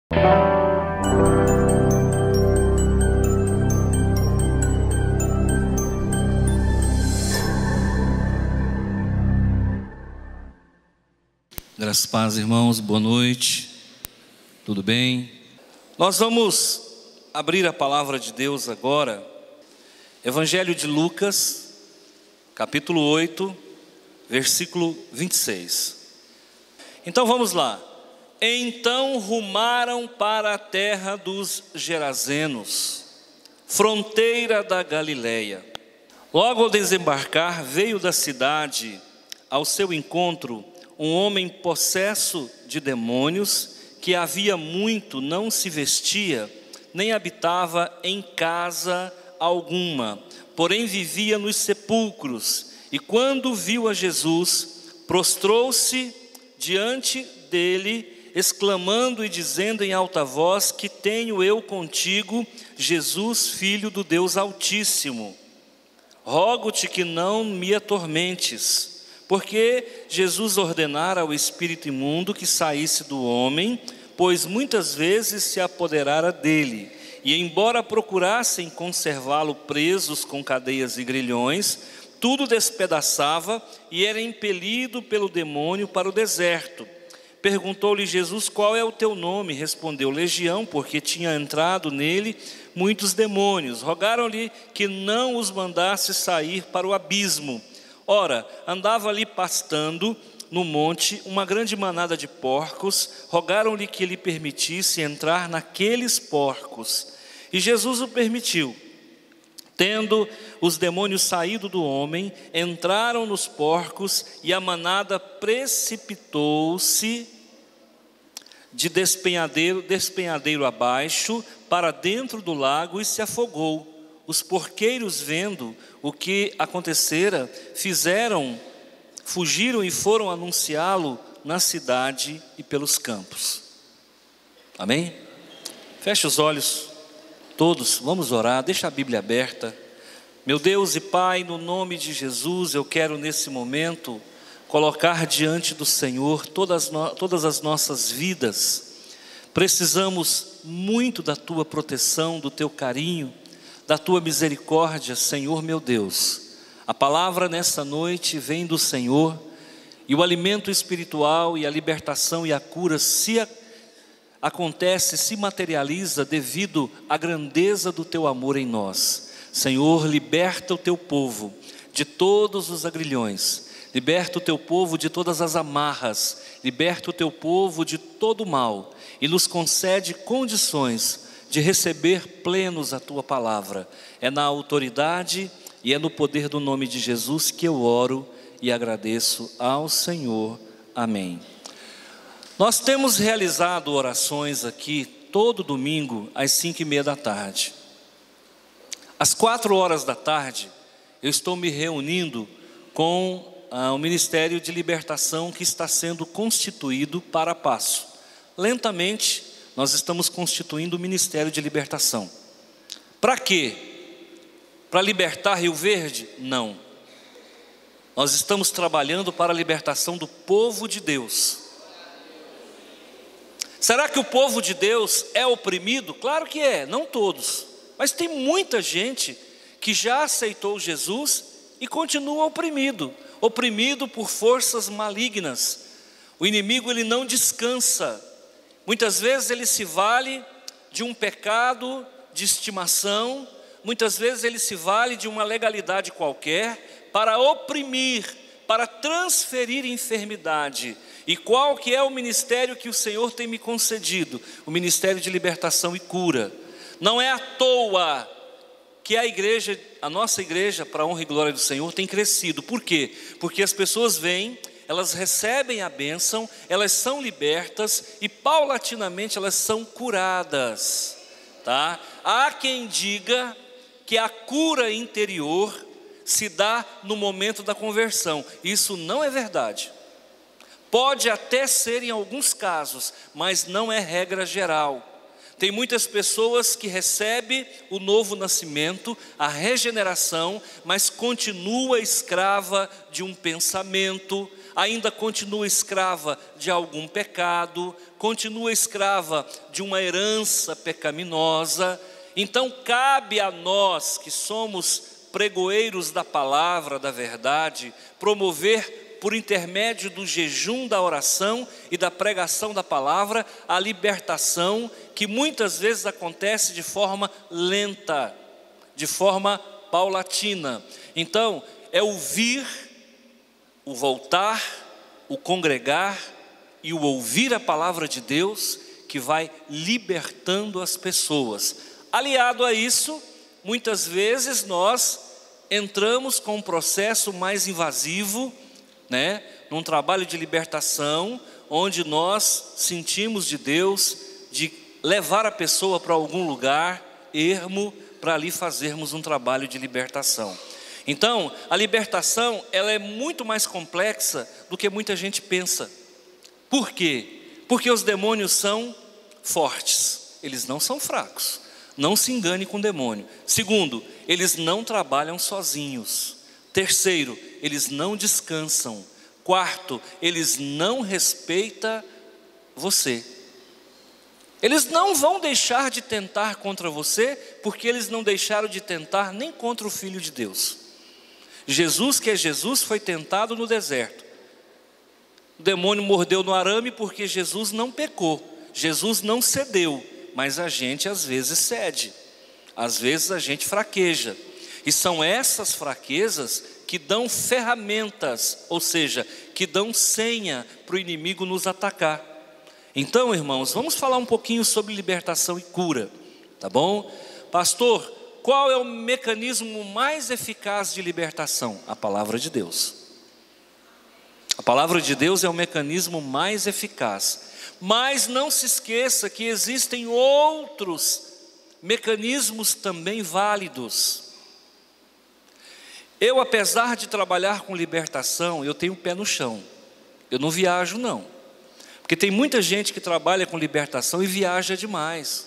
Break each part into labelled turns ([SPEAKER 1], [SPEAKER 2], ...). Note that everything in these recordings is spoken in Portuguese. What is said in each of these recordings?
[SPEAKER 1] Graças a Deus, irmãos, boa noite, tudo bem? Nós vamos abrir a palavra de Deus agora, Evangelho de Lucas, capítulo 8, versículo 26. Então vamos lá. Então rumaram para a terra dos Gerazenos, fronteira da Galileia. Logo ao desembarcar, veio da cidade ao seu encontro um homem possesso de demônios, que havia muito não se vestia, nem habitava em casa alguma, porém vivia nos sepulcros. E quando viu a Jesus, prostrou-se diante dele, exclamando e dizendo em alta voz: que tenho eu contigo, Jesus, Filho do Deus Altíssimo? Rogo-te que não me atormentes. Porque Jesus ordenara ao espírito imundo que saísse do homem, pois muitas vezes se apoderara dele, e embora procurassem conservá-lo presos com cadeias e grilhões, tudo despedaçava e era impelido pelo demônio para o deserto. Perguntou-lhe Jesus: qual é o teu nome? Respondeu: Legião, porque tinha entrado nele muitos demônios. Rogaram-lhe que não os mandasse sair para o abismo. Ora, andava ali pastando no monte uma grande manada de porcos. Rogaram-lhe que lhe permitisse entrar naqueles porcos. E Jesus o permitiu. Tendo os demônios saído do homem, entraram nos porcos, e a manada precipitou-se de despenhadeiro abaixo para dentro do lago e se afogou. Os porqueiros, vendo o que acontecera, fugiram e foram anunciá-lo na cidade e pelos campos. Amém? Feche os olhos todos, vamos orar, deixa a Bíblia aberta. Meu Deus e Pai, no nome de Jesus, eu quero nesse momento colocar diante do Senhor todas as nossas vidas. Precisamos muito da Tua proteção, do Teu carinho, da Tua misericórdia, Senhor meu Deus. A palavra nessa noite vem do Senhor, e o alimento espiritual e a libertação e a cura se materializa devido à grandeza do Teu amor em nós. Senhor, liberta o Teu povo de todos os agrilhões, liberta o Teu povo de todas as amarras, liberta o Teu povo de todo o mal, e nos concede condições de receber plenos a Tua palavra. É na autoridade e é no poder do nome de Jesus que eu oro e agradeço ao Senhor. Amém. Nós temos realizado orações aqui todo domingo às 5:30 da tarde. Às 4 da tarde eu estou me reunindo com o Ministério de Libertação que está sendo constituído para passo. Lentamente nós estamos constituindo o Ministério de Libertação. Para quê? Para libertar Rio Verde? Não. Nós estamos trabalhando para a libertação do povo de Deus. Será que o povo de Deus é oprimido? Claro que é, não todos. Mas tem muita gente que já aceitou Jesus e continua oprimido por forças malignas. O inimigo, ele não descansa. Muitas vezes ele se vale de um pecado de estimação, muitas vezes ele se vale de uma legalidade qualquer para oprimir, para transferir enfermidade. E qual que é o ministério que o Senhor tem me concedido? O ministério de libertação e cura. Não é à toa que a nossa igreja, para a honra e glória do Senhor, tem crescido. Por quê? Porque as pessoas vêm, elas recebem a bênção, elas são libertas e paulatinamente elas são curadas, tá? Há quem diga que a cura interior se dá no momento da conversão. Isso não é verdade. Pode até ser em alguns casos, mas não é regra geral. Tem muitas pessoas que recebem o novo nascimento, a regeneração, mas continua escrava de um pensamento, ainda continua escrava de algum pecado, continua escrava de uma herança pecaminosa. Então cabe a nós que somos pregoeiros da palavra, da verdade, promover por intermédio do jejum, da oração e da pregação da palavra, a libertação que muitas vezes acontece de forma lenta, de forma paulatina. Então, é o vir, o voltar, o congregar e o ouvir a palavra de Deus que vai libertando as pessoas. Aliado a isso, muitas vezes nós entramos com um processo mais invasivo, num trabalho de libertação, onde nós sentimos de Deus, de levar a pessoa para algum lugar ermo, para ali fazermos um trabalho de libertação. Então, a libertação, ela é muito mais complexa do que muita gente pensa. Por quê? Porque os demônios são fortes, eles não são fracos. Não se engane com o demônio. Segundo, eles não trabalham sozinhos. Terceiro, eles não descansam. Quarto, eles não respeitam você. Eles não vão deixar de tentar contra você, porque eles não deixaram de tentar nem contra o Filho de Deus. Jesus, que é Jesus, foi tentado no deserto. O demônio mordeu no arame porque Jesus não pecou. Jesus não cedeu, mas a gente às vezes cede. Às vezes a gente fraqueja. E são essas fraquezas que dão ferramentas, ou seja, que dão senha para o inimigo nos atacar. Então, irmãos, vamos falar um pouquinho sobre libertação e cura, tá bom? Pastor, qual é o mecanismo mais eficaz de libertação? A palavra de Deus. A palavra de Deus é o mecanismo mais eficaz. Mas não se esqueça que existem outros mecanismos também válidos. Eu, apesar de trabalhar com libertação, eu tenho o pé no chão. Eu não viajo não. Porque tem muita gente que trabalha com libertação e viaja demais.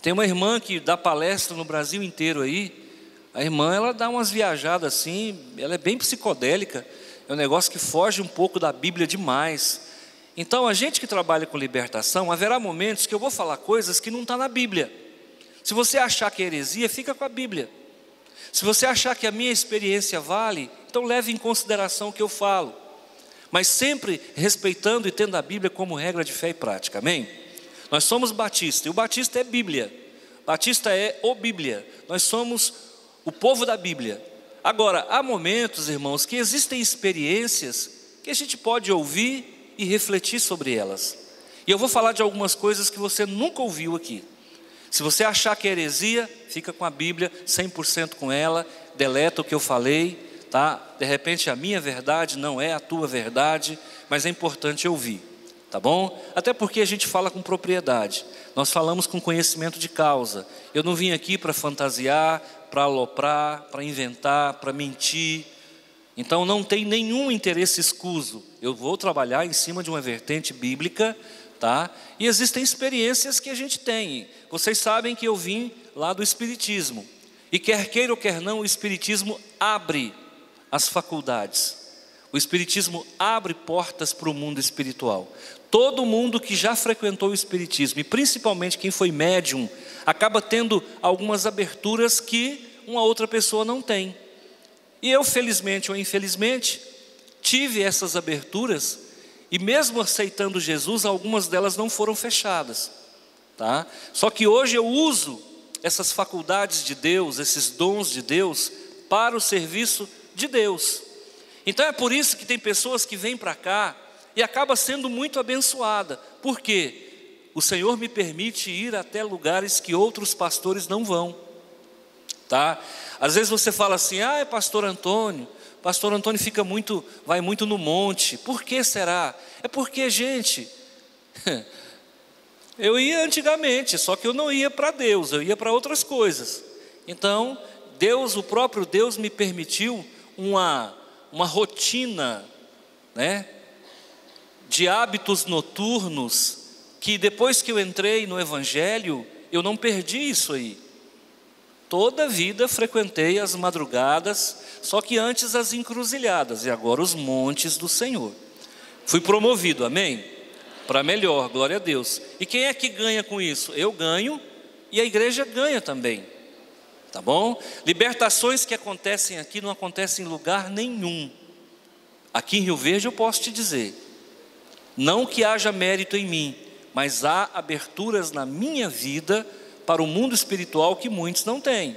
[SPEAKER 1] Tem uma irmã que dá palestra no Brasil inteiro aí. A irmã, ela dá umas viajadas assim, ela é bem psicodélica. É um negócio que foge um pouco da Bíblia demais. Então, a gente que trabalha com libertação, haverá momentos que eu vou falar coisas que não estão na Bíblia. Se você achar que é heresia, fica com a Bíblia. Se você achar que a minha experiência vale, então leve em consideração o que eu falo. Mas sempre respeitando e tendo a Bíblia como regra de fé e prática, amém? Nós somos batista, e o batista é Bíblia. Batista é o Bíblia. Nós somos o povo da Bíblia. Agora, há momentos, irmãos, que existem experiências que a gente pode ouvir e refletir sobre elas. E eu vou falar de algumas coisas que você nunca ouviu aqui. Se você achar que é heresia, fica com a Bíblia, 100% com ela, deleta o que eu falei, tá? De repente a minha verdade não é a tua verdade, mas é importante ouvir, tá bom? Até porque a gente fala com propriedade, nós falamos com conhecimento de causa. Eu não vim aqui para fantasiar, para aloprar, para inventar, para mentir. Então não tem nenhum interesse escuso. Eu vou trabalhar em cima de uma vertente bíblica, tá? E existem experiências que a gente tem. Vocês sabem que eu vim lá do Espiritismo. E quer queira ou quer não, o Espiritismo abre as faculdades. O Espiritismo abre portas para o mundo espiritual. Todo mundo que já frequentou o Espiritismo, e principalmente quem foi médium, acaba tendo algumas aberturas que uma outra pessoa não tem. E eu, felizmente ou infelizmente, tive essas aberturas, e mesmo aceitando Jesus, algumas delas não foram fechadas, tá? Só que hoje eu uso essas faculdades de Deus, esses dons de Deus, para o serviço de Deus. Então é por isso que tem pessoas que vêm para cá e acabam sendo muito abençoadas. Por quê? O Senhor me permite ir até lugares que outros pastores não vão, tá? Às vezes você fala assim, é pastor Antônio vai muito no monte. Por que será? É porque, gente, eu ia antigamente, só que eu não ia para Deus, eu ia para outras coisas. Então, Deus, o próprio Deus me permitiu uma rotina, né, de hábitos noturnos que depois que eu entrei no Evangelho, eu não perdi isso aí. Toda a vida frequentei as madrugadas, só que antes as encruzilhadas, e agora os montes do Senhor. Fui promovido, amém? Para melhor, glória a Deus. E quem é que ganha com isso? Eu ganho e a igreja ganha também. Tá bom? Libertações que acontecem aqui não acontecem em lugar nenhum. Aqui em Rio Verde eu posso te dizer, não que haja mérito em mim, mas há aberturas na minha vida para o mundo espiritual que muitos não têm.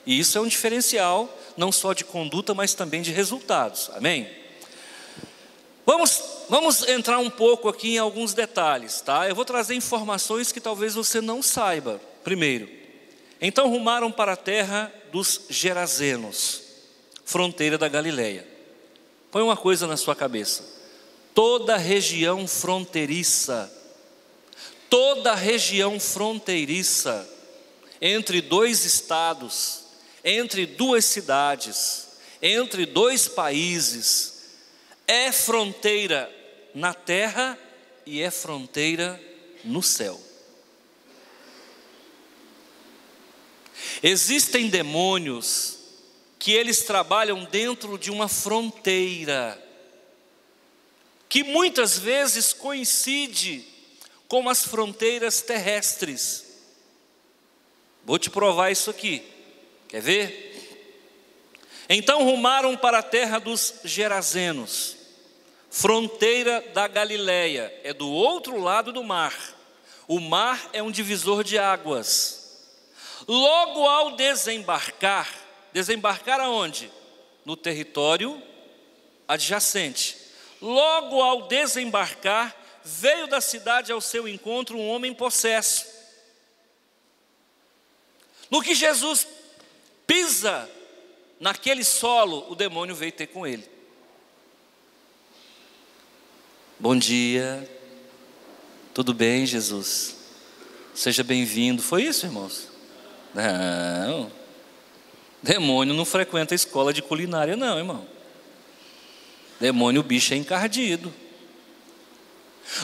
[SPEAKER 1] E isso é um diferencial, não só de conduta, mas também de resultados. Amém? Vamos entrar um pouco aqui em alguns detalhes, tá? Eu vou trazer informações que talvez você não saiba. Primeiro, então rumaram para a terra dos Gerazenos, fronteira da Galileia. Põe uma coisa na sua cabeça: toda região fronteiriça, entre dois estados, entre duas cidades, entre dois países, é fronteira na terra e é fronteira no céu. Existem demônios que eles trabalham dentro de uma fronteira, que muitas vezes coincide com as fronteiras terrestres. Vou te provar isso aqui, quer ver? Então rumaram para a terra dos Gerazenos, fronteira da Galileia, é do outro lado do mar. O mar é um divisor de águas. Logo ao desembarcar aonde? No território adjacente. Logo ao desembarcar, veio da cidade ao seu encontro um homem possesso. No que Jesus pisa naquele solo, o demônio veio ter com ele. Bom dia, tudo bem, Jesus? Seja bem-vindo. Foi isso, irmãos? Não, demônio não frequenta a escola de culinária não, irmão. Demônio, o bicho é encardido.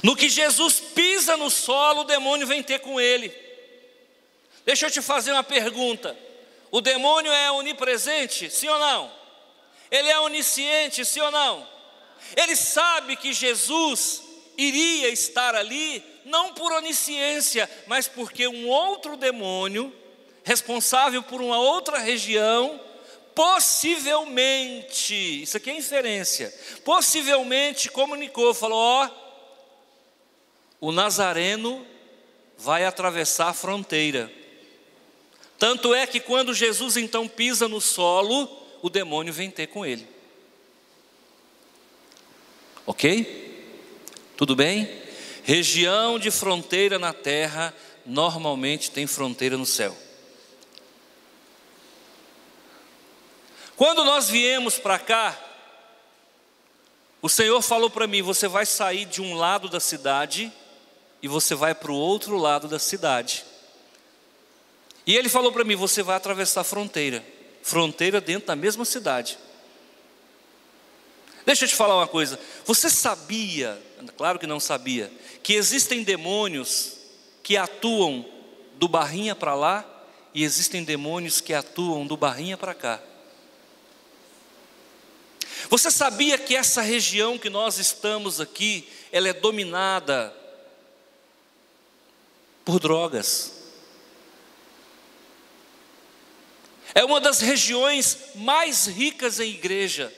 [SPEAKER 1] No que Jesus pisa no solo, o demônio vem ter com ele. Deixa eu te fazer uma pergunta: o demônio é onipresente, sim ou não? Ele é onisciente, sim ou não? Ele sabe que Jesus iria estar ali, não por onisciência, mas porque um outro demônio, responsável por uma outra região, possivelmente, isso aqui é inferência, possivelmente comunicou, falou: ó, o Nazareno vai atravessar a fronteira. Tanto é que quando Jesus então pisa no solo, o demônio vem ter com ele. Ok? Tudo bem? Região de fronteira na terra normalmente tem fronteira no céu. Quando nós viemos para cá, o Senhor falou para mim: você vai sair de um lado da cidade e você vai para o outro lado da cidade. E Ele falou para mim: você vai atravessar a fronteira dentro da mesma cidade. Deixa eu te falar uma coisa: você sabia, claro que não sabia, que existem demônios que atuam do Barrinha para lá e existem demônios que atuam do Barrinha para cá? Você sabia que essa região que nós estamos aqui, ela é dominada por drogas? É uma das regiões mais ricas em igreja.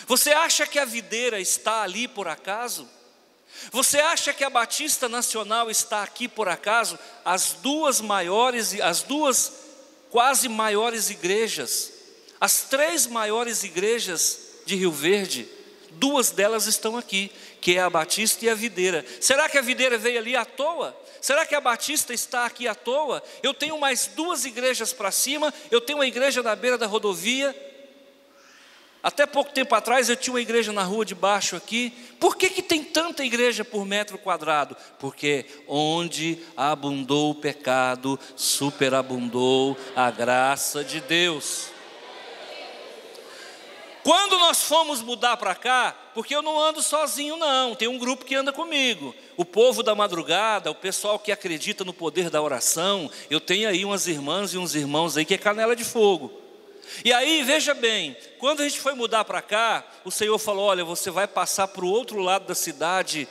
[SPEAKER 1] Você acha que a Videira está ali por acaso? Você acha que a Batista Nacional está aqui por acaso? As duas quase maiores igrejas, as 3 maiores igrejas de Rio Verde, 2 delas estão aqui, que é a Batista e a Videira. Será que a Videira veio ali à toa? Será que a Batista está aqui à toa? Eu tenho mais 2 igrejas para cima, eu tenho uma igreja na beira da rodovia. Até pouco tempo atrás eu tinha uma igreja na rua de baixo aqui. Por que tem tanta igreja por metro quadrado? Porque onde abundou o pecado, superabundou a graça de Deus. Quando nós fomos mudar para cá, porque eu não ando sozinho não, tem um grupo que anda comigo, o povo da madrugada, o pessoal que acredita no poder da oração, eu tenho aí umas irmãs e uns irmãos aí que é canela de fogo. E aí, veja bem, quando a gente foi mudar para cá, o Senhor falou, olha, você vai passar para o outro lado da cidade,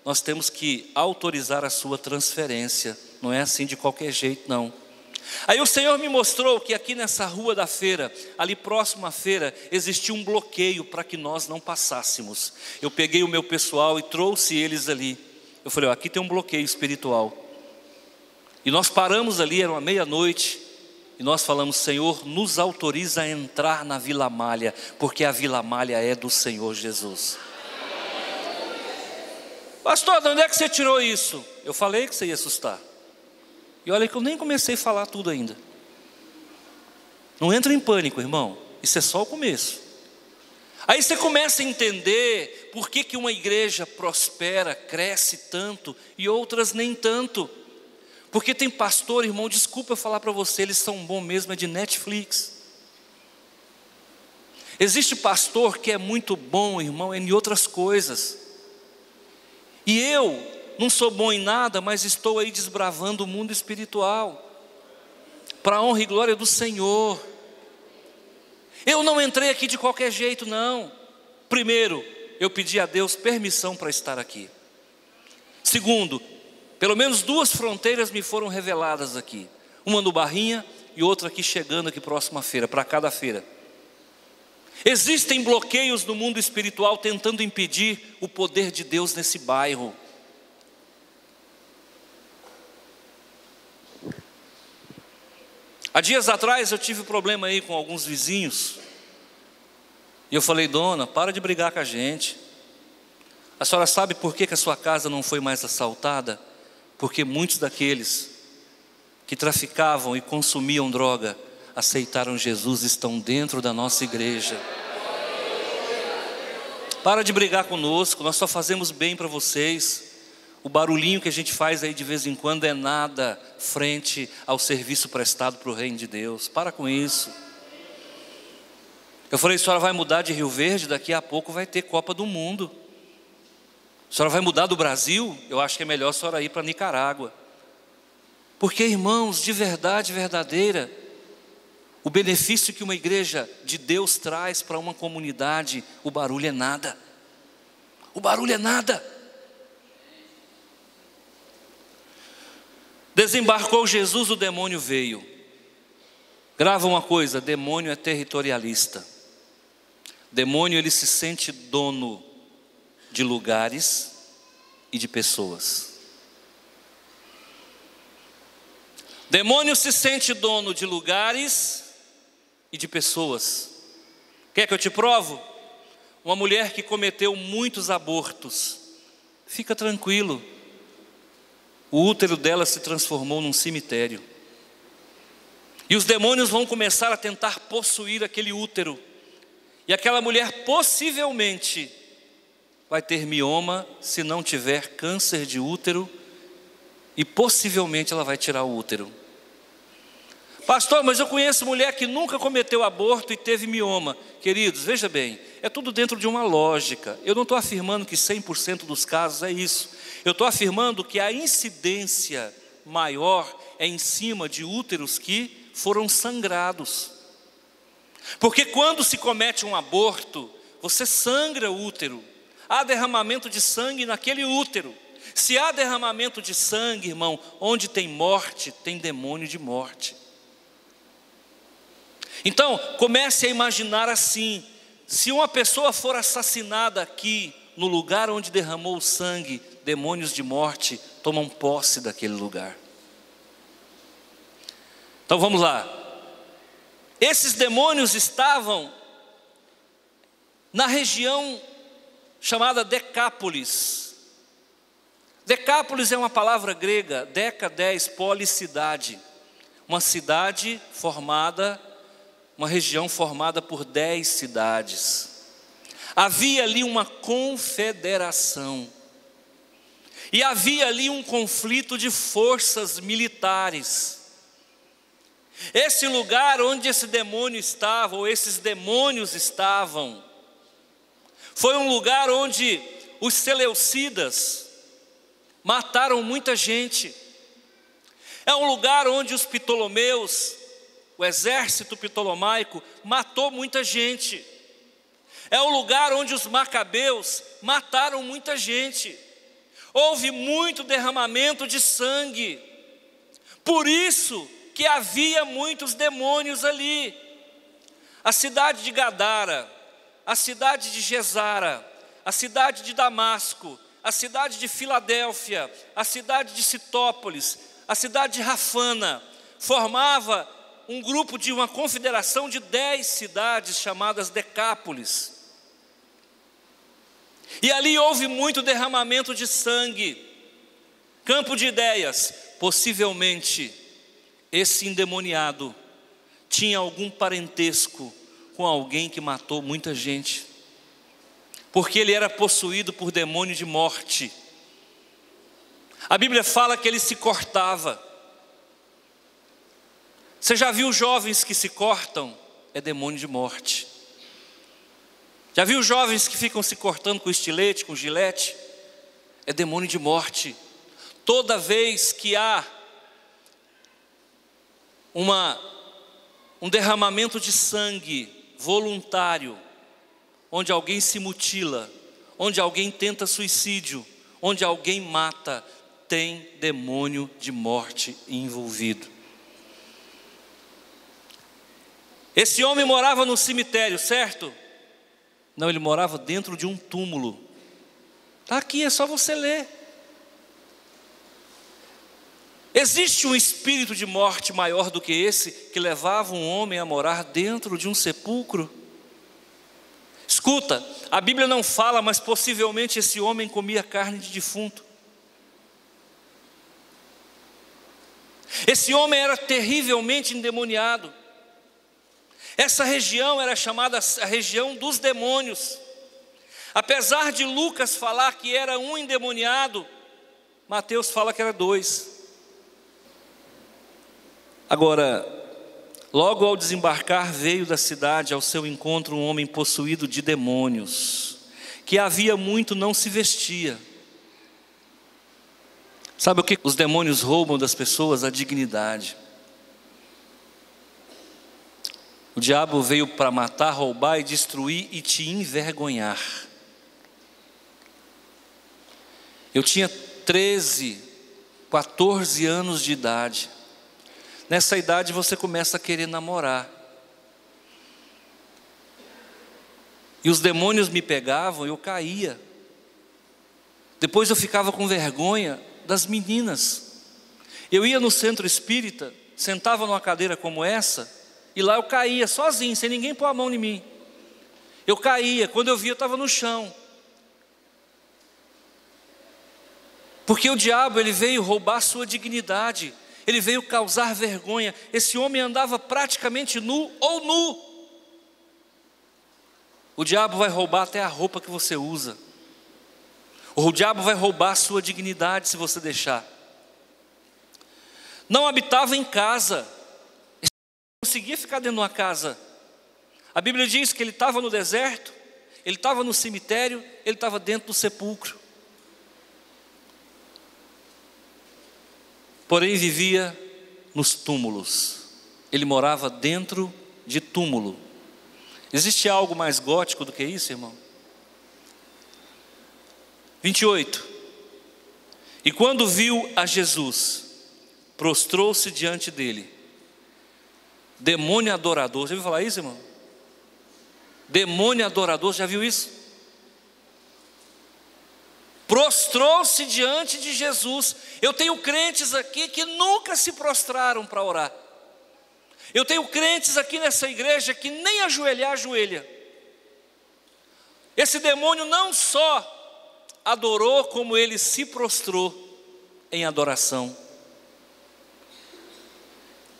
[SPEAKER 1] nós temos que autorizar a sua transferência, não é assim de qualquer jeito não. Aí o Senhor me mostrou que aqui nessa rua da feira, ali próximo à feira, existia um bloqueio para que nós não passássemos. Eu peguei o meu pessoal e trouxe eles ali. Eu falei, ó, aqui tem um bloqueio espiritual. E nós paramos ali, era uma meia-noite, e nós falamos, Senhor, nos autoriza a entrar na Vila Malha, porque a Vila Malha é do Senhor Jesus. Pastor, de onde é que você tirou isso? Eu falei que você ia assustar. E olha que eu nem comecei a falar tudo ainda. Não entra em pânico, irmão. Isso é só o começo. Aí você começa a entender por que uma igreja prospera, cresce tanto e outras nem tanto. Porque tem pastor, irmão, desculpa eu falar para você, eles são bons mesmo, é de Netflix. Existe pastor que é muito bom, irmão, em outras coisas. E eu não sou bom em nada, mas estou aí desbravando o mundo espiritual, para a honra e glória do Senhor. Eu não entrei aqui de qualquer jeito não. Primeiro, eu pedi a Deus permissão para estar aqui. Segundo, pelo menos 2 fronteiras me foram reveladas aqui. Uma no Barrinha e outra aqui chegando aqui próxima feira, para cada feira. Existem bloqueios no mundo espiritual tentando impedir o poder de Deus nesse bairro. Há dias atrás eu tive problema aí com alguns vizinhos. E eu falei, dona, para de brigar com a gente. A senhora sabe por que a sua casa não foi mais assaltada? Porque muitos daqueles que traficavam e consumiam droga, aceitaram Jesus e estão dentro da nossa igreja. Para de brigar conosco, nós só fazemos bem para vocês. O barulhinho que a gente faz aí de vez em quando é nada frente ao serviço prestado para o reino de Deus. Para com isso. Eu falei, a senhora vai mudar de Rio Verde, daqui a pouco vai ter Copa do Mundo. A senhora vai mudar do Brasil? Eu acho que é melhor a senhora ir para Nicarágua. Porque, irmãos, de verdade verdadeira, o benefício que uma igreja de Deus traz para uma comunidade, o barulho é nada. O barulho é nada. Desembarcou Jesus, o demônio veio. Grava uma coisa, demônio é territorialista. Demônio, ele se sente dono de lugares e de pessoas. Demônio se sente dono de lugares e de pessoas. Quer que eu te provo? Uma mulher que cometeu muitos abortos, fica tranquilo. O útero dela se transformou num cemitério. E os demônios vão começar a tentar possuir aquele útero. E aquela mulher possivelmente vai ter mioma, se não tiver câncer de útero. E possivelmente ela vai tirar o útero. Pastor, mas eu conheço mulher que nunca cometeu aborto e teve mioma. Queridos, veja bem, é tudo dentro de uma lógica. Eu não estou afirmando que 100% dos casos é isso. Eu estou afirmando que a incidência maior é em cima de úteros que foram sangrados. Porque quando se comete um aborto, você sangra o útero. Há derramamento de sangue naquele útero. Se há derramamento de sangue, irmão, onde tem morte, tem demônio de morte. Então, comece a imaginar assim: se uma pessoa for assassinada aqui, no lugar onde derramou o sangue, demônios de morte tomam posse daquele lugar. Então vamos lá. Esses demônios estavam na região chamada Decápolis. Decápolis é uma palavra grega, deca, 10, polis, cidade. Uma cidade formada, uma região formada por 10 cidades. Havia ali uma confederação. E havia ali um conflito de forças militares. Esse lugar onde esse demônio estava, ou esses demônios estavam, foi um lugar onde os seleucidas mataram muita gente. É um lugar onde os ptolomeus, o exército ptolomaico, matou muita gente. É um lugar onde os macabeus mataram muita gente. Houve muito derramamento de sangue. Por isso que havia muitos demônios ali. A cidade de Gadara, a cidade de Gesara, a cidade de Damasco, a cidade de Filadélfia, a cidade de Citópolis, a cidade de Rafana, formava um grupo de uma confederação de 10 cidades chamadas Decápolis. E ali houve muito derramamento de sangue. Campo de ideias, possivelmente esse endemoniado tinha algum parentesco com alguém que matou muita gente, porque ele era possuído por demônio de morte. A Bíblia fala que ele se cortava. Você já viu jovens que se cortam? É demônio de morte. Já viu jovens que ficam se cortando com estilete, com gilete? É demônio de morte. Toda vez que há um derramamento de sangue voluntário, onde alguém se mutila, onde alguém tenta suicídio, onde alguém mata, tem demônio de morte envolvido. Esse homem morava no cemitério, certo? Não, ele morava dentro de um túmulo. Está aqui, é só você ler. Existe um espírito de morte maior do que esse, que levava um homem a morar dentro de um sepulcro? Escuta, a Bíblia não fala, mas possivelmente esse homem comia carne de defunto. Esse homem era terrivelmente endemoniado. Essa região era chamada a região dos demônios. Apesar de Lucas falar que era um endemoniado, Mateus fala que era 2. Agora, logo ao desembarcar, veio da cidade ao seu encontro um homem possuído de demônios, que havia muito não se vestia. Sabe o que os demônios roubam das pessoas? A dignidade. O diabo veio para matar, roubar e destruir e te envergonhar. Eu tinha 13, 14 anos de idade. Nessa idade você começa a querer namorar. E os demônios me pegavam e eu caía. Depois eu ficava com vergonha das meninas. Eu ia no centro espírita, sentava numa cadeira como essa, e lá eu caía sozinho, sem ninguém pôr a mão em mim. Eu caía, quando eu via eu estava no chão. Porque o diabo, ele veio roubar a sua dignidade. Ele veio causar vergonha. Esse homem andava praticamente nu ou nu. O diabo vai roubar até a roupa que você usa. O diabo vai roubar a sua dignidade se você deixar. Não habitava em casa. Não conseguia ficar dentro de uma casa. A Bíblia diz que ele estava no deserto, ele estava no cemitério, ele estava dentro do sepulcro. Porém vivia nos túmulos. Ele morava dentro de túmulo. Existe algo mais gótico do que isso, irmão? 28. E quando viu a Jesus, prostrou-se diante dele. Demônio adorador. Já ouviu falar isso, irmão? Demônio adorador, já viu isso? Prostrou-se diante de Jesus. Eu tenho crentes aqui que nunca se prostraram para orar. Eu tenho crentes aqui nessa igreja que nem ajoelhar ajoelha. Esse demônio não só adorou, como ele se prostrou em adoração.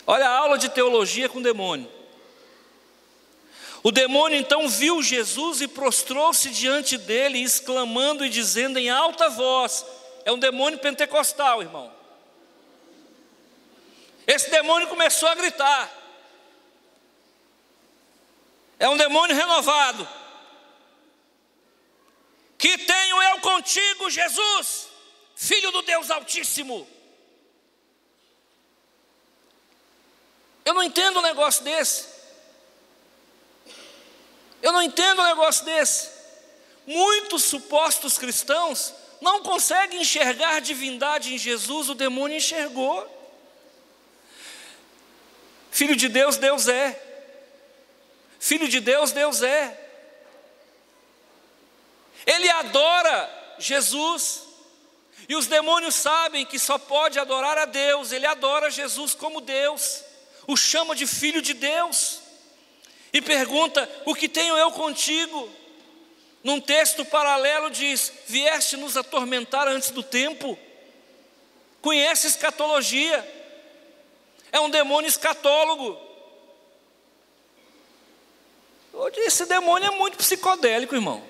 [SPEAKER 1] Olha a aula de teologia com o demônio. O demônio então viu Jesus e prostrou-se diante dele, exclamando e dizendo em alta voz. É um demônio pentecostal, irmão. Esse demônio começou a gritar. É um demônio renovado. Que tenho eu contigo, Jesus, Filho do Deus Altíssimo. Eu não entendo um negócio desse. Eu não entendo um negócio desse. Muitos supostos cristãos não conseguem enxergar divindade em Jesus. O demônio enxergou. Filho de Deus, Deus é. Filho de Deus, Deus é. Ele adora Jesus. E os demônios sabem que só pode adorar a Deus. Ele adora Jesus como Deus. O chama de Filho de Deus. E pergunta: o que tenho eu contigo? Num texto paralelo diz: vieste nos atormentar antes do tempo. Conhece escatologia. É um demônio escatólogo. Esse demônio é muito psicodélico, irmão.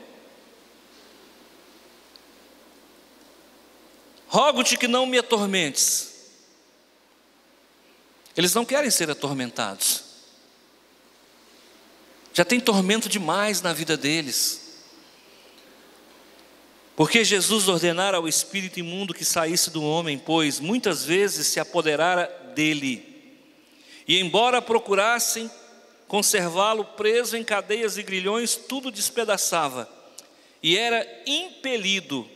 [SPEAKER 1] Rogo-te que não me atormentes. Eles não querem ser atormentados. Já tem tormento demais na vida deles. Porque Jesus ordenara ao espírito imundo que saísse do homem, pois muitas vezes se apoderara dele. E embora procurassem conservá-lo preso em cadeias e grilhões, tudo despedaçava. E era impelido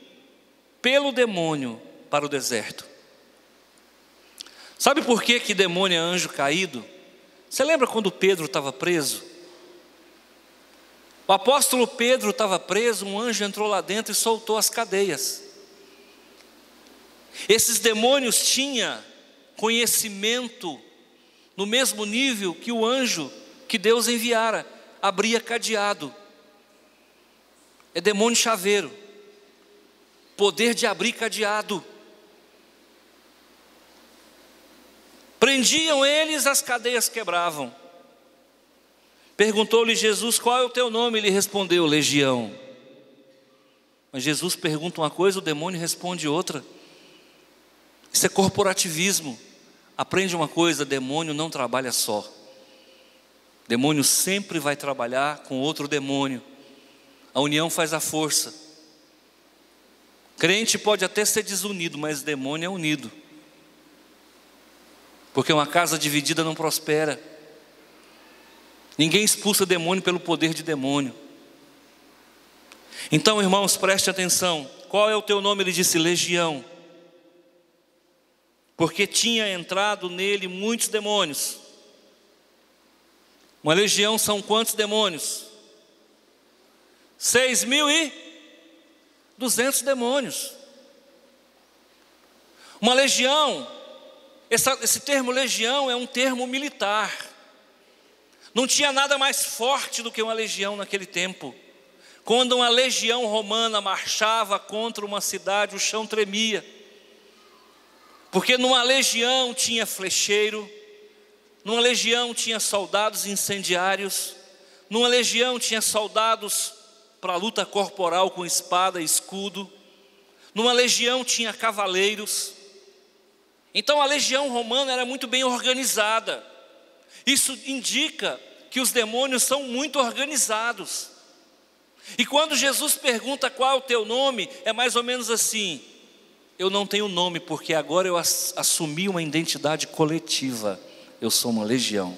[SPEAKER 1] pelo demônio para o deserto. Sabe por que demônio é anjo caído? Você lembra quando Pedro estava preso? O apóstolo Pedro estava preso, um anjo entrou lá dentro e soltou as cadeias. Esses demônios tinham conhecimento no mesmo nível que o anjo que Deus enviara, abria cadeado. É demônio chaveiro. Poder de abrir cadeado. Prendiam eles, as cadeias quebravam. Perguntou-lhe Jesus: qual é o teu nome? Ele respondeu: Legião. Mas Jesus pergunta uma coisa, o demônio responde outra. Isso é corporativismo. Aprende uma coisa: demônio não trabalha só. Demônio sempre vai trabalhar com outro demônio. A união faz a força. Crente pode até ser desunido, mas demônio é unido. Porque uma casa dividida não prospera. Ninguém expulsa demônio pelo poder de demônio. Então, irmãos, preste atenção. Qual é o teu nome? Ele disse: Legião. Porque tinha entrado nele muitos demônios. Uma legião são quantos demônios? 6.200 demônios. Uma legião, esse termo legião é um termo militar. Não tinha nada mais forte do que uma legião naquele tempo. Quando uma legião romana marchava contra uma cidade, o chão tremia. Porque numa legião tinha flecheiro, numa legião tinha soldados incendiários, numa legião tinha soldados para luta corporal com espada e escudo, numa legião tinha cavaleiros. Então a legião romana era muito bem organizada. Isso indica que os demônios são muito organizados. E quando Jesus pergunta qual é o teu nome, é mais ou menos assim: eu não tenho nome, porque agora eu assumi uma identidade coletiva. Eu sou uma legião.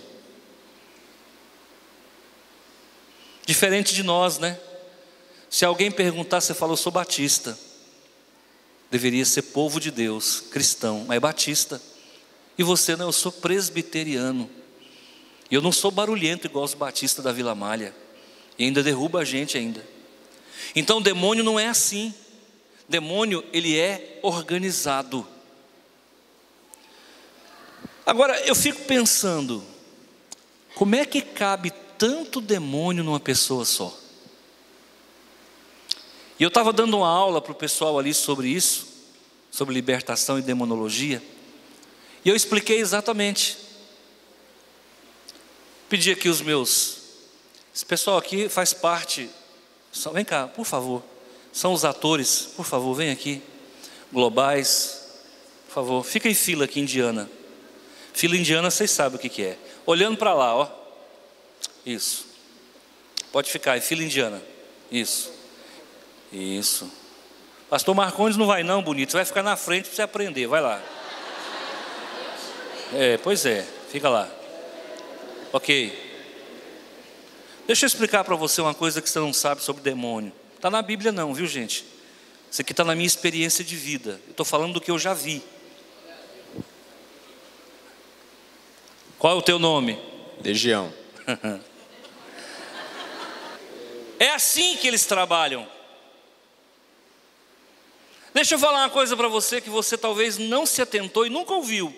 [SPEAKER 1] Diferente de nós, né? Se alguém perguntar, você fala: eu sou batista. Deveria ser povo de Deus, cristão, mas é batista. E você? Não, eu sou presbiteriano. E eu não sou barulhento igual os batistas da Vila Malha. E ainda derruba a gente ainda. Então demônio não é assim. Demônio, ele é organizado. Agora eu fico pensando, como é que cabe tanto demônio numa pessoa só? E eu estava dando uma aula para o pessoal ali sobre isso, sobre libertação e demonologia, e eu expliquei exatamente. Pedi aqui esse pessoal aqui faz parte, vem cá, por favor, são os atores, por favor, vem aqui, globais, por favor, fica em fila aqui, Indiana. Fila indiana, vocês sabem o que é. Olhando para lá, ó. Isso. Pode ficar aí, fila indiana. Isso. Isso. Pastor Marcondes não vai não, bonito. Você vai ficar na frente para você aprender. Vai lá. Pois é. Fica lá. Ok. Deixa eu explicar para você uma coisa que você não sabe sobre demônio. Está na Bíblia não, viu gente? Isso aqui está na minha experiência de vida. Eu estou falando do que eu já vi. Qual é o teu nome?
[SPEAKER 2] Legião.
[SPEAKER 1] É assim que eles trabalham. Deixa eu falar uma coisa para você que você talvez não se atentou e nunca ouviu.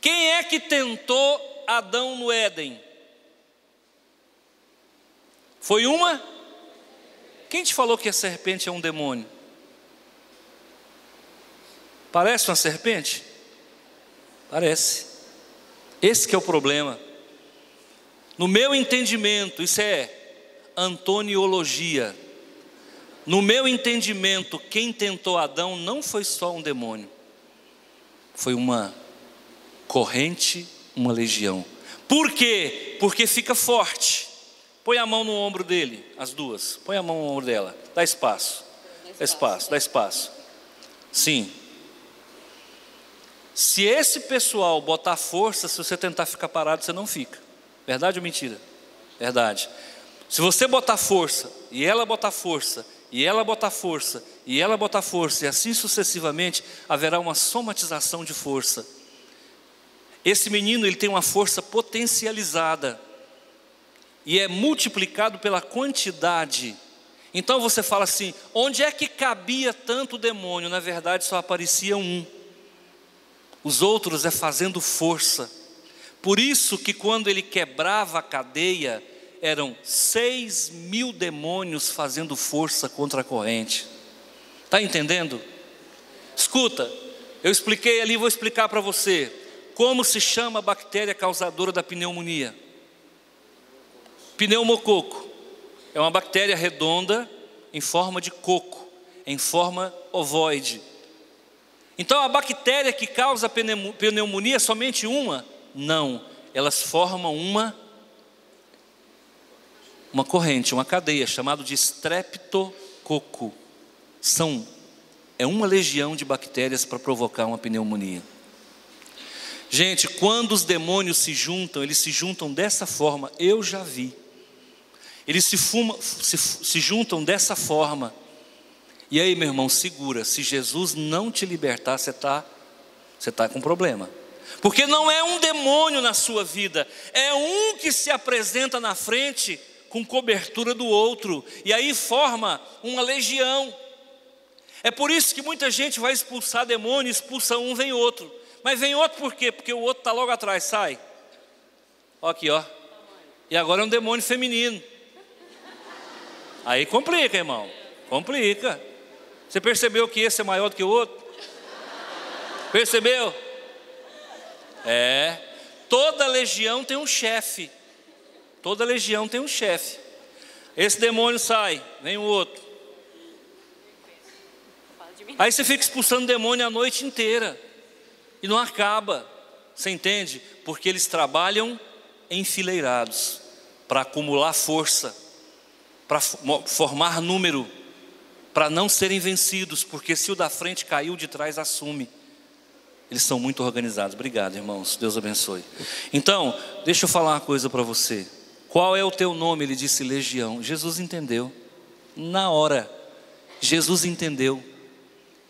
[SPEAKER 1] Quem é que tentou Adão no Éden? Foi uma? Quem te falou que a serpente é um demônio? Parece uma serpente? Parece. Esse que é o problema. No meu entendimento, isso é antoniologia. No meu entendimento, quem tentou Adão não foi só um demônio. Foi uma corrente, uma legião. Por quê? Porque fica forte. Põe a mão no ombro dele, as duas. Põe a mão no ombro dela. Dá espaço. Dá espaço, dá espaço. Sim. Se esse pessoal botar força, se você tentar ficar parado, você não fica. Verdade ou mentira? Verdade. Se você botar força, e ela botar força, e ela botar força, e ela botar força, e assim sucessivamente, haverá uma somatização de força. Esse menino, ele tem uma força potencializada, e é multiplicado pela quantidade. Então você fala assim, onde é que cabia tanto demônio? Na verdade só aparecia um. Os outros é fazendo força. Por isso que quando ele quebrava a cadeia, eram 6.000 demônios fazendo força contra a corrente. Está entendendo? Escuta, eu expliquei ali, vou explicar para você. Como se chama a bactéria causadora da pneumonia? Pneumococo. É uma bactéria redonda em forma de coco, em forma ovoide. Então a bactéria que causa pneumonia é somente uma? Não, elas formam uma corrente, uma cadeia, chamada de streptococo. É uma legião de bactérias para provocar uma pneumonia. Gente, quando os demônios se juntam, eles se juntam dessa forma, eu já vi. Eles se juntam dessa forma. E aí, meu irmão, segura. Se Jesus não te libertar, você tá com problema. Porque não é um demônio na sua vida. É um que se apresenta na frente com cobertura do outro. E aí forma uma legião. É por isso que muita gente vai expulsar demônio, expulsa um, vem outro. Mas vem outro por quê? Porque o outro está logo atrás, sai. Ó aqui, ó. E agora é um demônio feminino. Aí complica, irmão. Complica. Você percebeu que esse é maior do que o outro? Percebeu? Toda legião tem um chefe. Toda legião tem um chefe. Esse demônio sai, vem o outro. Aí você fica expulsando demônio a noite inteira. E não acaba. Você entende? Porque eles trabalham enfileirados para acumular força, para formar número, para não serem vencidos, porque se o da frente caiu, o de trás assume. Eles são muito organizados. Obrigado, irmãos, Deus abençoe. Então, deixa eu falar uma coisa para você. Qual é o teu nome? Ele disse legião. Jesus entendeu, na hora, Jesus entendeu.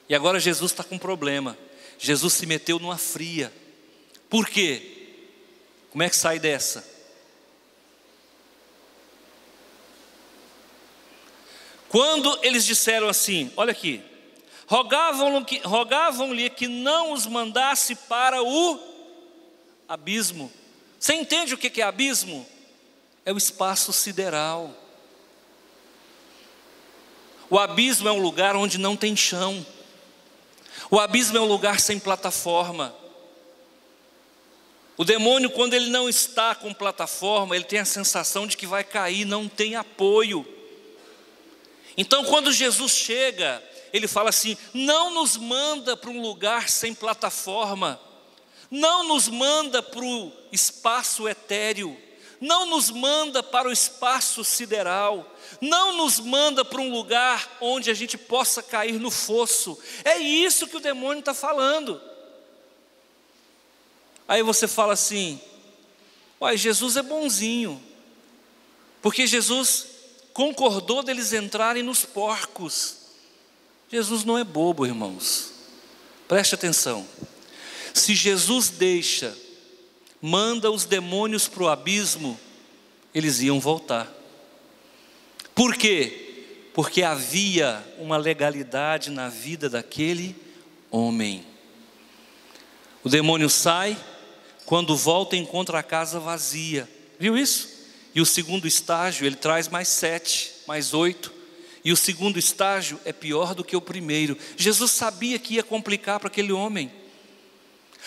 [SPEAKER 1] E agora Jesus está com um problema. Jesus se meteu numa fria. Por quê? Como é que sai dessa? Quando eles disseram assim, olha aqui, rogavam-lhe que não os mandasse para o abismo. Você entende o que é abismo? É o espaço sideral. O abismo é um lugar onde não tem chão. O abismo é um lugar sem plataforma. O demônio, quando ele não está com plataforma, ele tem a sensação de que vai cair, não tem apoio. Então quando Jesus chega, ele fala assim, não nos manda para um lugar sem plataforma, não nos manda para o espaço etéreo, não nos manda para o espaço sideral, não nos manda para um lugar onde a gente possa cair no fosso. É isso que o demônio está falando. Aí você fala assim: uai, Jesus é bonzinho, porque Jesus concordou deles entrarem nos porcos. Jesus não é bobo, irmãos, preste atenção. Se Jesus manda os demônios para o abismo, eles iam voltar. Por quê? Porque havia uma legalidade na vida daquele homem. O demônio sai, quando volta encontra a casa vazia. Viu isso? E o segundo estágio, ele traz mais 7, mais 8. E o segundo estágio é pior do que o primeiro. Jesus sabia que ia complicar para aquele homem.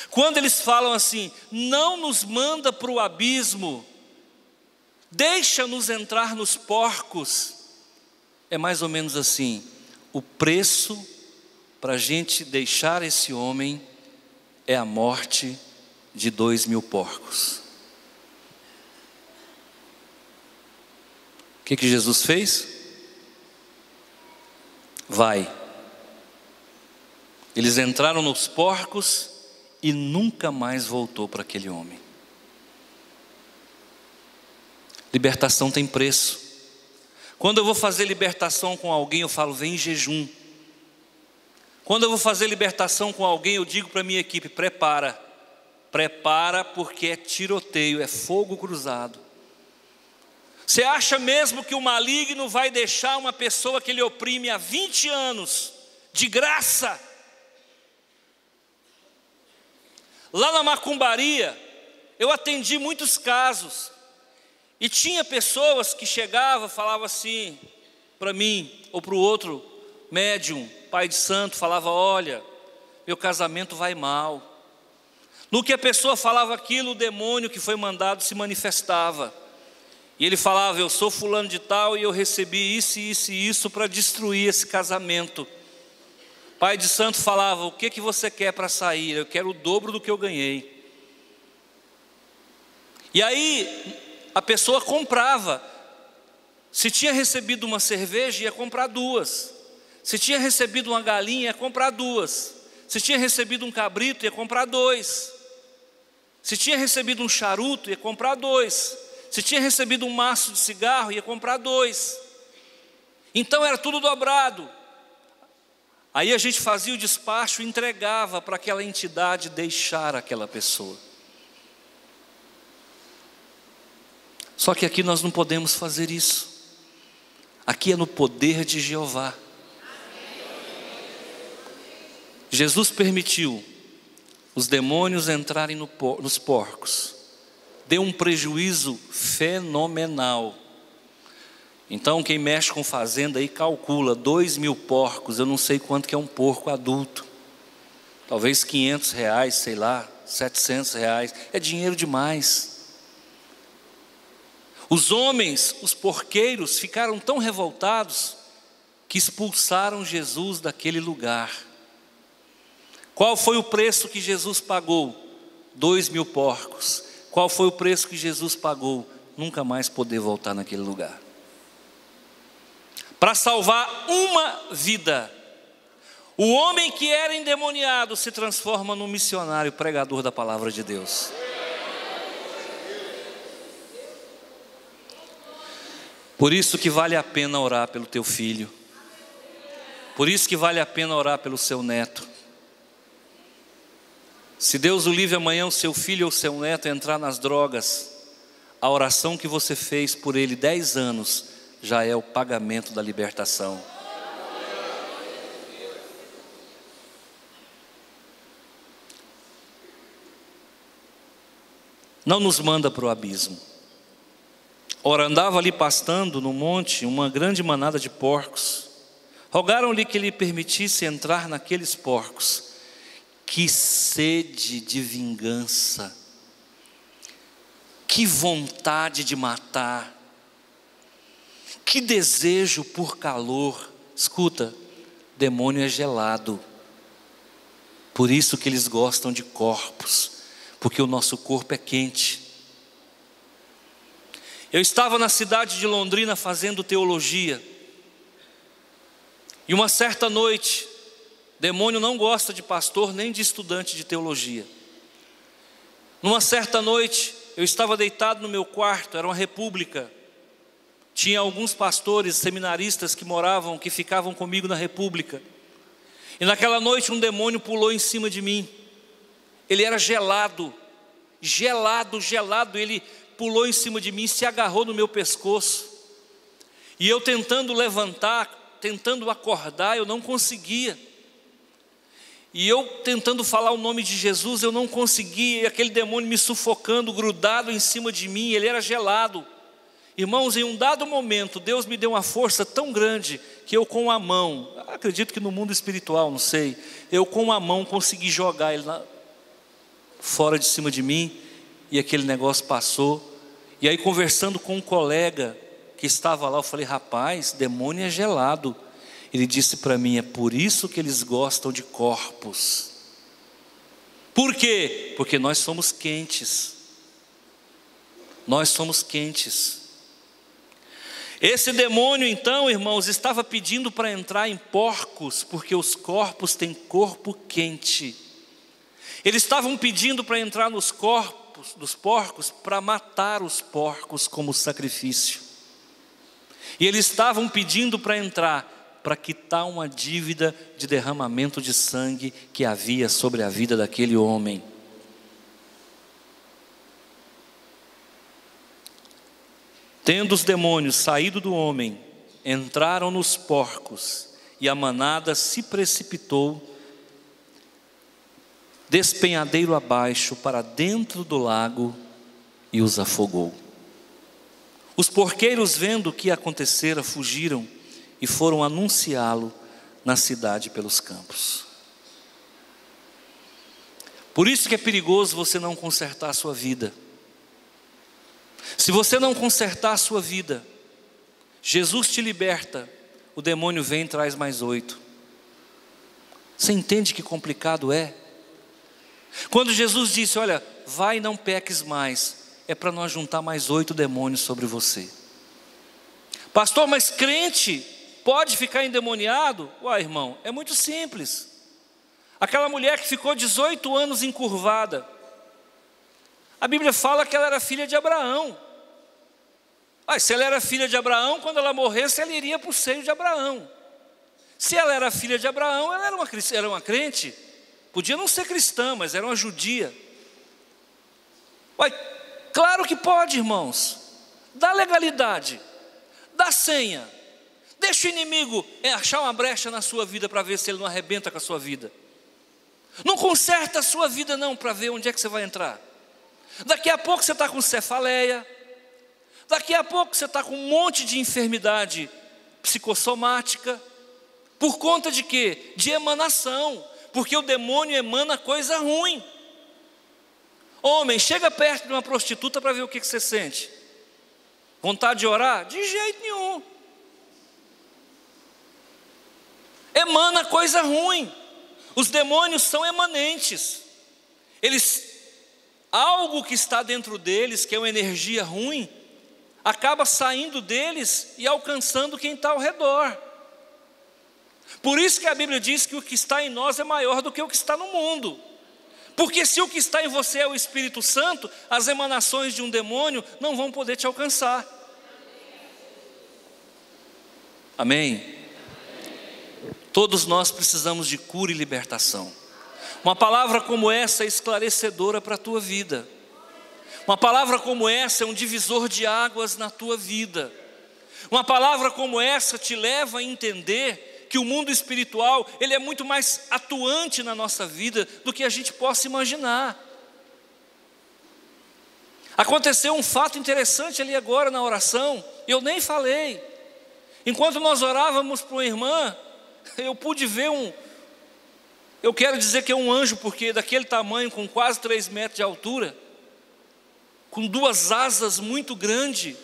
[SPEAKER 1] Quando eles falam assim: não nos manda para o abismo, deixa-nos entrar nos porcos, é mais ou menos assim: o preço para a gente deixar esse homem é a morte de 2.000 porcos. O que Jesus fez? Vai. Eles entraram nos porcos e nunca mais voltou para aquele homem. Libertação tem preço. Quando eu vou fazer libertação com alguém, eu falo: vem em jejum. Quando eu vou fazer libertação com alguém, eu digo para a minha equipe: prepara, porque é tiroteio, é fogo cruzado. Você acha mesmo que o maligno vai deixar uma pessoa que ele oprime há 20 anos, de graça? Lá na macumbaria, eu atendi muitos casos, e tinha pessoas que chegavam, falavam assim para mim, ou para o outro médium, pai de santo, falava: olha, meu casamento vai mal. No que a pessoa falava aquilo, o demônio que foi mandado se manifestava. E ele falava: eu sou fulano de tal e eu recebi isso, isso e isso para destruir esse casamento. Pai de santo falava: o que você quer para sair? Eu quero o dobro do que eu ganhei. E aí a pessoa comprava. Se tinha recebido uma cerveja, ia comprar 2. Se tinha recebido uma galinha, ia comprar 2. Se tinha recebido um cabrito, ia comprar 2. Se tinha recebido um charuto, ia comprar 2. Se tinha recebido um maço de cigarro, ia comprar 2. Então era tudo dobrado. Aí a gente fazia o despacho e entregava para aquela entidade deixar aquela pessoa. Só que aqui nós não podemos fazer isso. Aqui é no poder de Jeová. Jesus permitiu os demônios entrarem nos porcos. Deu um prejuízo fenomenal. Então quem mexe com fazenda aí calcula 2.000 porcos. Eu não sei quanto que é um porco adulto. Talvez R$500, sei lá, R$700. É dinheiro demais. Os homens, os porqueiros, ficaram tão revoltados que expulsaram Jesus daquele lugar. Qual foi o preço que Jesus pagou? 2.000 porcos. Qual foi o preço que Jesus pagou? Nunca mais poder voltar naquele lugar. Para salvar uma vida, o homem que era endemoniado se transforma num missionário pregador da palavra de Deus. Por isso que vale a pena orar pelo teu filho. Por isso que vale a pena orar pelo seu neto. Se Deus o livre amanhã, o seu filho ou o seu neto entrar nas drogas, a oração que você fez por ele 10 anos já é o pagamento da libertação. Não nos manda para o abismo. Ora, andava ali pastando no monte uma grande manada de porcos. Rogaram-lhe que lhe permitisse entrar naqueles porcos. Que sede de vingança, que vontade de matar, que desejo por calor. Escuta, demônio é gelado, por isso que eles gostam de corpos, porque o nosso corpo é quente. Eu estava na cidade de Londrina fazendo teologia, e uma certa noite, demônio não gosta de pastor nem de estudante de teologia. Numa certa noite, eu estava deitado no meu quarto, era uma república. Tinha alguns pastores, seminaristas que ficavam comigo na república. E naquela noite um demônio pulou em cima de mim. Ele era gelado, ele pulou em cima de mim, se agarrou no meu pescoço. E eu tentando levantar, tentando acordar, eu não conseguia. E eu tentando falar o nome de Jesus, eu não conseguia. E aquele demônio me sufocando, grudado em cima de mim, ele era gelado. Irmãos, em um dado momento, Deus me deu uma força tão grande, que eu com a mão, acredito que no mundo espiritual, não sei, eu com a mão consegui jogar ele fora de cima de mim, e aquele negócio passou. E aí conversando com um colega que estava lá, eu falei: rapaz, demônio é gelado. Ele disse para mim: é por isso que eles gostam de corpos. Por quê? Porque nós somos quentes. Nós somos quentes. Esse demônio então, irmãos, estava pedindo para entrar em porcos, porque os corpos têm corpo quente. Eles estavam pedindo para entrar nos corpos dos porcos, para matar os porcos como sacrifício. E eles estavam pedindo para entrar, para quitar uma dívida de derramamento de sangue que havia sobre a vida daquele homem. Tendo os demônios saído do homem, entraram nos porcos, e a manada se precipitou, despenhadeiro abaixo, para dentro do lago, e os afogou. Os porqueiros, vendo o que acontecera, fugiram e foram anunciá-lo na cidade pelos campos. Por isso que é perigoso você não consertar a sua vida. Se você não consertar a sua vida, Jesus te liberta, o demônio vem e traz mais 8. Você entende que complicado é? Quando Jesus disse: olha, vai e não peques mais, é para nós juntar mais 8 demônios sobre você. Pastor, mas crente pode ficar endemoniado? Uai, irmão, é muito simples. Aquela mulher que ficou 18 anos encurvada, a Bíblia fala que ela era filha de Abraão. Se ela era filha de Abraão, quando ela morresse, ela iria para o seio de Abraão. Se ela era filha de Abraão, ela era uma crente. Podia não ser cristã, mas era uma judia. Claro que pode, irmãos. Dá legalidade, dá senha. Deixa o inimigo achar uma brecha na sua vida, para ver se ele não arrebenta com a sua vida. Não conserta a sua vida não, para ver onde é que você vai entrar. Daqui a pouco você está com cefaleia. Daqui a pouco você está com um monte de enfermidade psicossomática. Por conta de quê? De emanação. Porque o demônio emana coisa ruim. Homem, chega perto de uma prostituta para ver o que você sente. Vontade de orar? De jeito nenhum. Emana coisa ruim. Os demônios são emanentes. Algo que está dentro deles, que é uma energia ruim, acaba saindo deles e alcançando quem está ao redor. Por isso que a Bíblia diz que o que está em nós é maior do que o que está no mundo. Porque se o que está em você é o Espírito Santo, as emanações de um demônio não vão poder te alcançar. Amém? Todos nós precisamos de cura e libertação. Uma palavra como essa é esclarecedora para a tua vida. Uma palavra como essa é um divisor de águas na tua vida. Uma palavra como essa te leva a entender que o mundo espiritual, ele é muito mais atuante na nossa vida do que a gente possa imaginar. Aconteceu um fato interessante ali agora na oração, eu nem falei. Enquanto nós orávamos por uma irmã, eu pude ver eu quero dizer que é um anjo, porque daquele tamanho, com quase 3 metros de altura, com 2 asas muito grandes.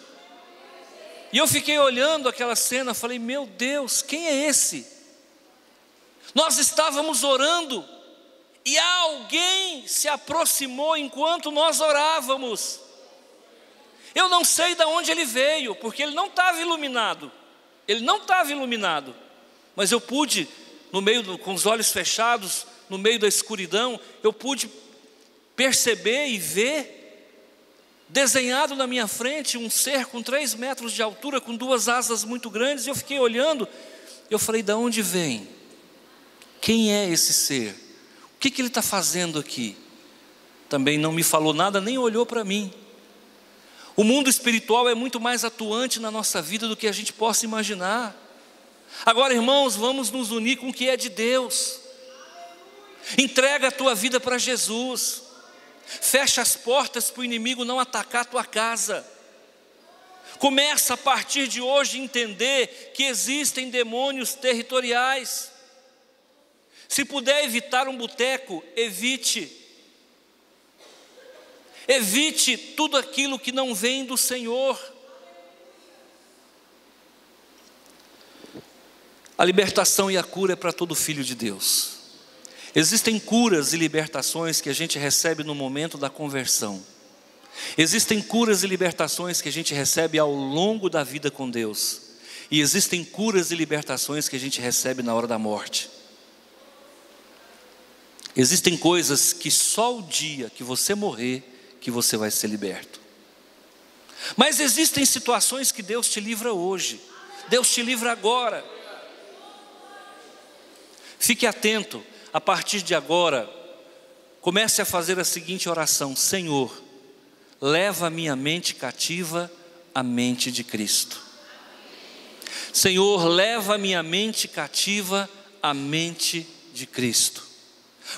[SPEAKER 1] E eu fiquei olhando aquela cena, falei: meu Deus, quem é esse? Nós estávamos orando, E alguém se aproximou enquanto nós orávamos. Eu não sei de onde ele veio, porque ele não estava iluminado. Ele não estava iluminado. Mas eu pude, com os olhos fechados, no meio da escuridão, eu pude perceber e ver, desenhado na minha frente, um ser com 3 metros de altura, com 2 asas muito grandes. E eu fiquei olhando, eu falei, de onde vem? Quem é esse ser? O que ele está fazendo aqui? Também não me falou nada, nem olhou para mim. O mundo espiritual é muito mais atuante na nossa vida do que a gente possa imaginar. Agora, irmãos, vamos nos unir com o que é de Deus. Entrega a tua vida para Jesus. Fecha as portas para o inimigo não atacar a tua casa. Começa a partir de hoje a entender que existem demônios territoriais. Se puder evitar um boteco, evite. Evite tudo aquilo que não vem do Senhor. A libertação e a cura é para todo filho de Deus. Existem curas e libertações que a gente recebe no momento da conversão. Existem curas e libertações que a gente recebe ao longo da vida com Deus. E existem curas e libertações que a gente recebe na hora da morte. Existem coisas que só o dia que você morrer que você vai ser liberto. Mas existem situações que Deus te livra hoje. Deus te livra agora. Fique atento, a partir de agora, comece a fazer a seguinte oração: Senhor, leva a minha mente cativa à mente de Cristo. Senhor, leva a minha mente cativa à mente de Cristo.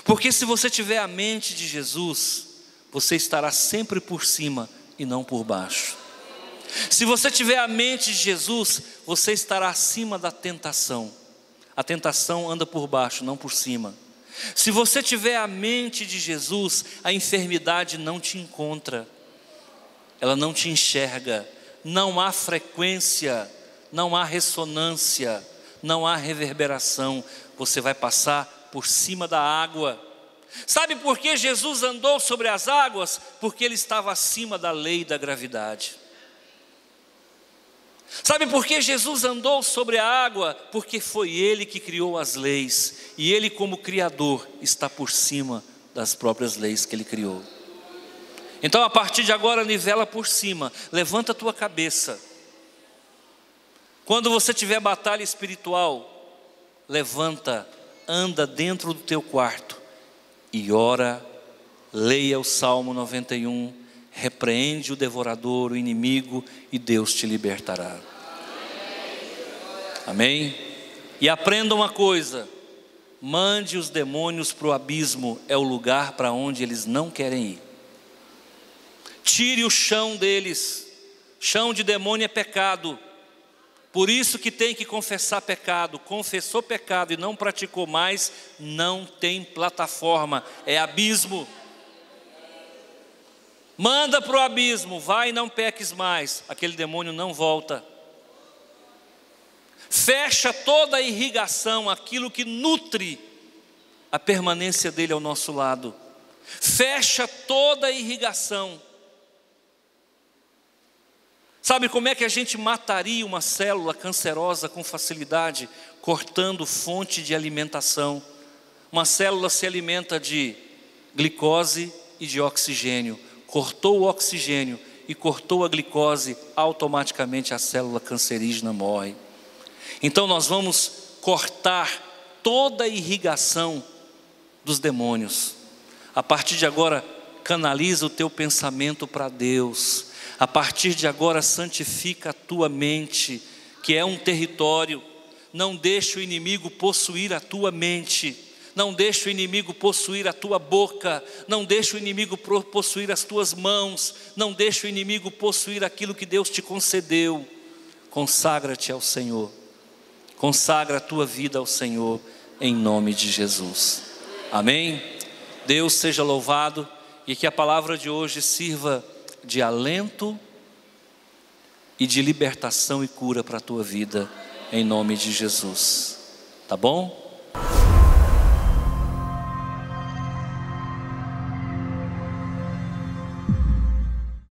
[SPEAKER 1] Porque se você tiver a mente de Jesus, você estará sempre por cima e não por baixo. Se você tiver a mente de Jesus, você estará acima da tentação. A tentação anda por baixo, não por cima. Se você tiver a mente de Jesus, a enfermidade não te encontra. Ela não te enxerga. Não há frequência, não há ressonância, não há reverberação. Você vai passar por cima da água. Sabe por que Jesus andou sobre as águas? Porque ele estava acima da lei da gravidade. Sabe por que Jesus andou sobre a água? Porque foi ele que criou as leis. E ele, como criador, está por cima das próprias leis que ele criou. Então, a partir de agora, nivela por cima. Levanta a tua cabeça. Quando você tiver batalha espiritual, levanta, anda dentro do teu quarto e ora, leia o Salmo 91, repreende o devorador, o inimigo, e Deus te libertará. Amém? E aprenda uma coisa: mande os demônios para o abismo, é o lugar para onde eles não querem ir. Tire o chão deles. Chão de demônio é pecado. Por isso que tem que confessar pecado. Confessou pecado e não praticou mais, não tem plataforma, é abismo. Manda para o abismo, vai e não peques mais. Aquele demônio não volta. Fecha toda a irrigação, aquilo que nutre a permanência dele ao nosso lado. Fecha toda a irrigação. Sabe como é que a gente mataria uma célula cancerosa com facilidade? Cortando fonte de alimentação. Uma célula se alimenta de glicose e de oxigênio. Cortou o oxigênio e cortou a glicose, automaticamente a célula cancerígena morre. Então nós vamos cortar toda a irrigação dos demônios. A partir de agora, canaliza o teu pensamento para Deus. A partir de agora, santifica a tua mente, que é um território. Não deixe o inimigo possuir a tua mente. Não deixe o inimigo possuir a tua boca. Não deixe o inimigo possuir as tuas mãos. Não deixe o inimigo possuir aquilo que Deus te concedeu. Consagra-te ao Senhor. Consagra a tua vida ao Senhor, em nome de Jesus. Amém? Deus seja louvado e que a palavra de hoje sirva de alento e de libertação e cura para a tua vida, em nome de Jesus. Tá bom?